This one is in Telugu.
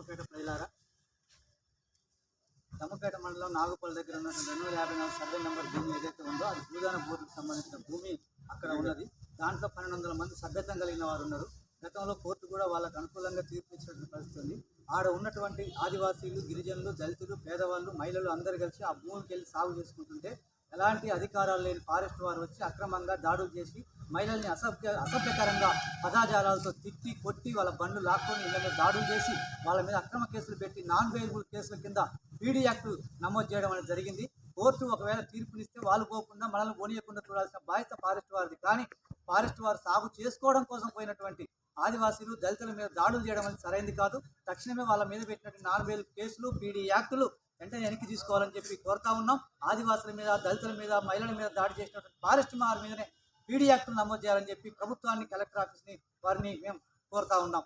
దమ్మపేట ప్రజలారా, దమ్మపేట మండలం నాగుపల్లి దగ్గర ఉన్న 254 సర్వే నెంబర్ భూమి ఏదైతే ఉందో అది భూదాన బోర్డుకు సంబంధించిన భూమి అక్కడ ఉన్నది. దాంట్లో 1200 మంది సభ్యత్వం కలిగిన వారు ఉన్నారు. గతంలో కోర్టు కూడా వాళ్ళకు అనుకూలంగా తీర్పు ఇచ్చినటువంటి పరిస్థితి ఉంది. ఆడ ఉన్నటువంటి ఆదివాసీలు, గిరిజనులు, దళితులు, పేదవాళ్ళు, మహిళలు అందరూ కలిసి ఆ భూమికి వెళ్ళి సాగు చేసుకుంటుంటే ఎలాంటి అధికారాలు లేని ఫారెస్ట్ వారు వచ్చి అక్రమంగా దాడులు చేసి మహిళల్ని అసభ్యకరంగా పదాజాలాలతో తిట్టి కొట్టి వాళ్ళ బండ్లు లాక్కొని ఇళ్ళ మీద దాడులు చేసి వాళ్ళ మీద అక్రమ కేసులు పెట్టి నాన్ బెయిలబుల్ కేసుల కింద పీడీ యాక్ట్ నమోదు చేయడం అనేది జరిగింది. కోర్టు ఒకవేళ తీర్పునిస్తే వాళ్ళు పోకుండా మనల్ని పోనీయకుండా చూడాల్సిన బాధ్యత ఫారెస్ట్ వారిది. కానీ ఫారెస్ట్ వారు సాగు చేసుకోవడం కోసం పోయినటువంటి ఆదివాసీలు, దళితుల మీద దాడులు చేయడం అనేది సరైనది కాదు. తక్షణమే వాళ్ళ మీద పెట్టినటువంటి నాన్ బెయిలబుల్ కేసులు, పీడీ యాక్టులు వెంటనే వెనక్కి తీసుకోవాలని చెప్పి కోరుతా ఉన్నాం. ఆదివాసుల మీద, దళితుల మీద, మహిళల మీద దాడి చేసినటువంటి ఫారెస్ట్ వారి మీదనే పీడీ యాక్టులు నమోదు చేయాలని చెప్పి ప్రభుత్వాన్ని, కలెక్టర్ ఆఫీస్ని వారిని మేము కోరుతా ఉన్నాం.